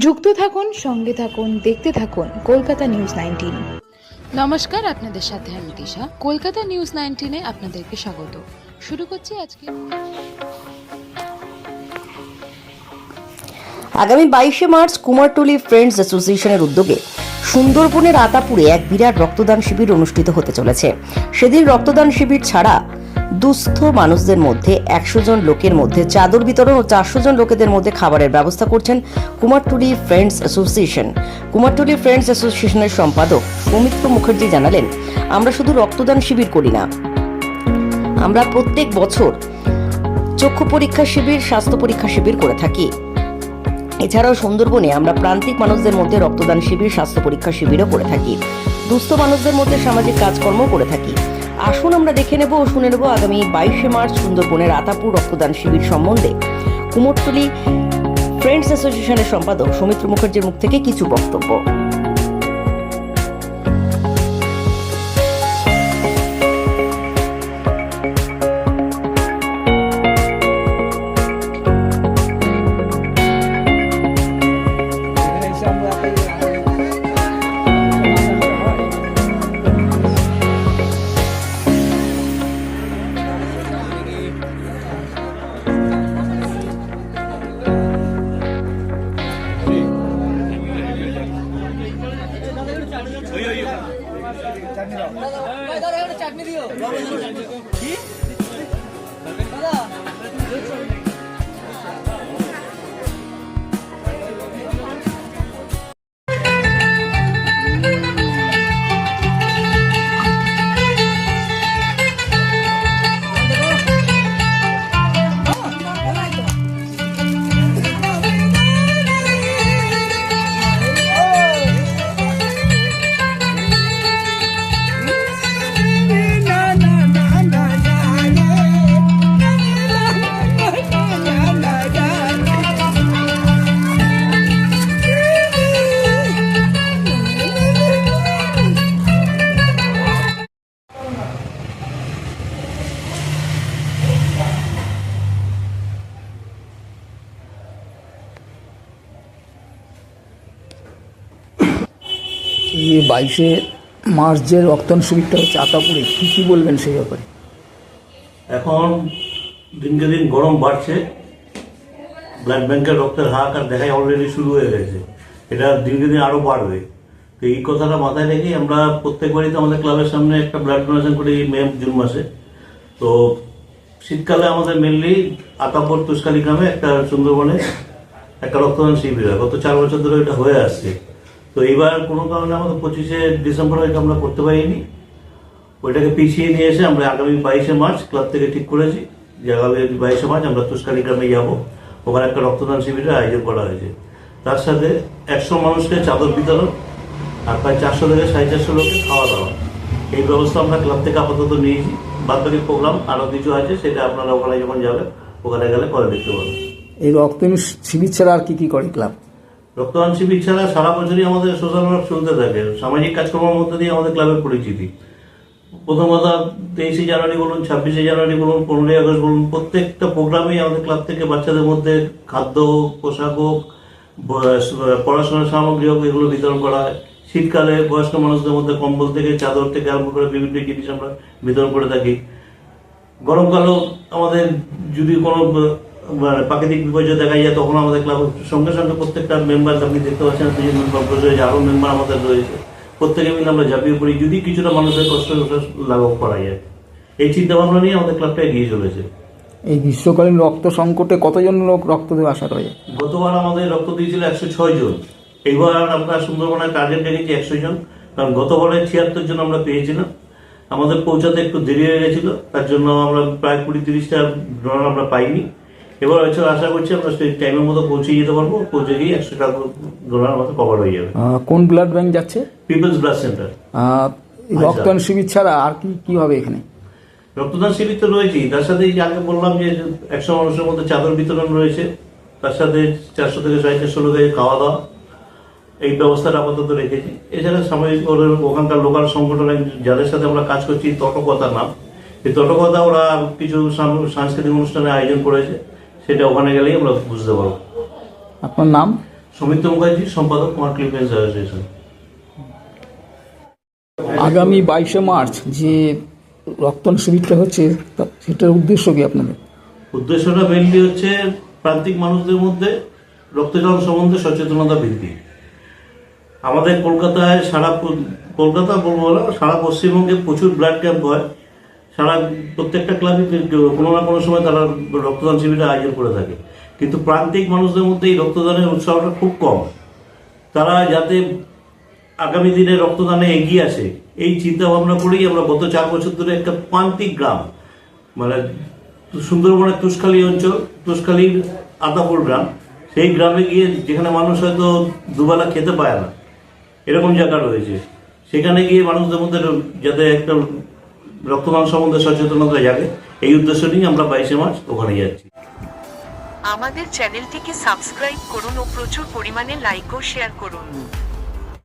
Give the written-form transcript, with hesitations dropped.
যুক্ত থাকুন, সঙ্গে থাকুন, দেখতে থাকুন কলকাতা নিউজ 19। নমস্কার, আপনাদের সাথে আমি দিশা। কলকাতা নিউজ 19-এ আপনাদেরকে স্বাগত। শুরু করছি আজকে। আগামী 22শে মার্চ কুমারটুলি ফ্রেন্ডস অ্যাসোসিয়েশনের উদ্যোগে সুন্দরবনের আতাপুরে এক বিরাট রক্তদান শিবির অনুষ্ঠিত হতে চলেছে। সেদিন রক্তদান শিবির ছাড়া দুস্থ মানুষদের মধ্যে 100 জন লোকের মধ্যে চাদর বিতরণ ও 400 জন লোকেদের মধ্যে খাবারের ব্যবস্থা করছেন Kumartuli friends association. Kumartuli friends অ্যাসোসিয়েশনের সম্পাদক সৌমিত্র মুখার্জি জানালেন, আমরা শুধু রক্তদান শিবির করি না, আমরা প্রত্যেক বছর চক্ষু পরীক্ষা শিবির, স্বাস্থ্য পরীক্ষা শিবির করে থাকি। এছাড়াও সুন্দরবনে আমরা প্রান্তিক মানুষদের মধ্যে রক্তদান শিবির, স্বাস্থ্য পরীক্ষা শিবিরও করে থাকি। দুস্থ মানুষদের মধ্যে সামাজিক কাজকর্ম করে থাকি। আসুন আমরা দেখে নেব ও শুনে নেব আগামী 22শে মার্চ সুন্দরবনের আতাপুর রক্তদান শিবির সম্বন্ধে কুমোরটুলি ফ্রেন্ডস অ্যাসোসিয়েশনের সম্পাদক সৌমিত্র মুখার্জির মুখ থেকে কিছু বক্তব্য। চাটনি দিও। এই 22শে মার্চ যে রক্তদান শিবিরটা হচ্ছে আতাপুরে, কী বলবেন সেই ব্যাপারে? এখন দিনকে দিন গরম বাড়ছে, ব্লাড ব্যাংকের রক্তের হাহাকার দেখাই অলরেডি শুরু হয়ে গেছে। এটা দিনকে দিন আরও বাড়বে। তো এই কথাটা মাথায় রেখে আমরা প্রত্যেকবারই তো আমাদের ক্লাবের সামনে একটা ব্লাড ডোনেশন করি মে জুন মাসে। তো শীতকালে আমাদের মেনলি আতাপুর তুষকালী গ্রামে একটা সুন্দরবনে একটা রক্তদান শিবির হয়। গত 4 বছর ধরে এটা হয়ে আসছে। তো এইবার কোনো কারণে আমাদের 25শে ডিসেম্বর এটা আমরা করতে পারিনি। ওইটাকে পিছিয়ে নিয়ে এসে আমরা আগামী 22শে মার্চ ক্লাব থেকে ঠিক করেছি যে আগামী 22শে মার্চ আমরা তুষকালী গ্রামে যাবো। ওখানে একটা রক্তদান শিবিরের আয়োজন করা হয়েছে। তার সাথে 100 মানুষকে চাদর বিতরণ আর প্রায় 400 থেকে 450 লোককে খাওয়া দাওয়া, এই ব্যবস্থা আমরা ক্লাব থেকে আপাতত নিয়েছি। বাদবাকি প্রোগ্রাম আরও কিছু আছে, সেটা আপনারা ওখানে যখন যাবেন ওখানে গেলে পরে দেখতে পাবেন। এই রক্তদান শিবির ছাড়া আর কি করে ক্লাব? রক্তদান শিবির ছাড়া সারা বছরই আমাদের সোশ্যাল ওয়ার্ক চলতে থাকে। সামাজিক কাজকর্মের মধ্যে দিয়ে আমাদের ক্লাবের পরিচিতি। প্রথমত 23শে জানুয়ারি বলুন, 26শে জানুয়ারি বলুন, 15ই আগস্ট বলুন, প্রত্যেকটা প্রোগ্রামেই আমাদের ক্লাব থেকে বাচ্চাদের মধ্যে খাদ্য হোক, পোশাক হোক, পড়াশোনার সামগ্রী হোক, এগুলো বিতরণ করা হয়। শীতকালে বয়স্ক মানুষদের মধ্যে কম্বল থেকে চাদর থেকে আরম্ভ করে বিভিন্ন জিনিস আমরা বিতরণ করে থাকি। গরমকালেও আমাদের যদি কোনো প্রাকৃতিক বিপর্যয় দেখা যায় তখন আমাদের ক্লাব সঙ্গে সঙ্গে প্রত্যেকটা মেম্বার, আপনি দেখতে পাচ্ছেন 3 মেম্বার বসে রয়েছে, আরও মেম্বার আমাদের রয়েছে, প্রত্যেকে মিলে আমরা ঝাঁপিয়ে পড়ি যদি কিছুটা মানুষের কষ্ট লাঘব করা যায়। এই চিন্তা ভাবনা নিয়ে আমাদের ক্লাবটা এগিয়ে চলেছে। এই গ্রীষ্মকালীন রক্ত সংকটে কতজন লোক রক্ত দেওয়া আশা রয়েছে? গতবার আমাদের রক্ত দিয়েছিল 106 জন। এইবার আমরা সুন্দরবনের টার্গেট রেখেছি 100 জন, কারণ গতবারে 76 জন আমরা পেয়েছিলাম। আমাদের পৌঁছাতে একটু দেরি হয়ে গেছিল, তার জন্য আমরা প্রায় 20-30টা ডোনার আমরা পাইনি। এবার হয়তো আশা করছি আমরা সেই টাইমের মতো পৌঁছে যেতে পারবো। পৌঁছে গিয়ে 100টা ডোনার আমাদের কভার হয়ে যাবে। কোন ব্লাড ব্যাংক যাচ্ছে? People's blood centre. রক্তদান শিবির ছাড়া আর কি হবে এখানে? রক্তদান শিবির তো রয়েছেই, তার সাথে আগে বললাম যে 100 মানুষের মধ্যে চাদর বিতরণ রয়েছে, তার সাথে 400 থেকে 450 লোকের খাওয়া দাওয়া, এই ব্যবস্থাটা আপাতত রেখেছি। এছাড়া সাময়িক ওখানকার লোকাল সংগঠন যাদের সাথে আমরা কাজ করছি, তটকথা নাম, এই তটকথা ওরা কিছু সাংস্কৃতিক অনুষ্ঠানের আয়োজন করেছে, সেটা ওখানে গেলেই আমরা বুঝতে পারবো। আপনার নাম? সৌমিত্র মুখার্জি, সম্পাদক, কুমার টুলি ফ্রেন্ডস অ্যাসোসিয়েশন। আগামী 22শে মার্চ যে রক্তদান শিবিরটা হচ্ছে সেটার উদ্দেশ্য কি আপনাদের? উদ্দেশ্যটা মেনলি হচ্ছে প্রান্তিক মানুষদের মধ্যে রক্তদান সম্বন্ধে সচেতনতা বৃদ্ধি। আমাদের কলকাতায় কলকাতা বলবো না, সারা পশ্চিমবঙ্গে প্রচুর ব্লাড ক্যাম্প হয়। প্রত্যেকটা ক্লাবে কোনো না কোনো সময় তারা রক্তদান শিবিরের আয়োজন করে থাকে, কিন্তু প্রান্তিক মানুষদের মধ্যে এই রক্তদানের উৎসাহটা খুব কম। তারা যাতে আগামী দিনে রক্তদানে এগিয়ে আসে এই চিন্তা ভাবনা করেই আমরা গত 4 বছর ধরে একটা প্রান্তিক গ্রাম, মানে সুন্দরবনের তুষখালী অঞ্চল, তুষখালীর আতাপুর গ্রাম, সেই গ্রামে গিয়ে যেখানে মানুষ হয়তো দুবেলা খেতে পায় না এরকম জায়গা রয়েছে, সেখানে গিয়ে মানুষদের মধ্যে যাতে একটা রক্তদান সম্বন্ধে সচেতনতা জাগে, এই উদ্দেশ্য নিয়ে আমরা 22শে মার্চ ওখানে যাচ্ছি। আমাদের চ্যানেলটিকে সাবস্ক্রাইব করুন ও প্রচুর পরিমাণে লাইক ও শেয়ার করুন।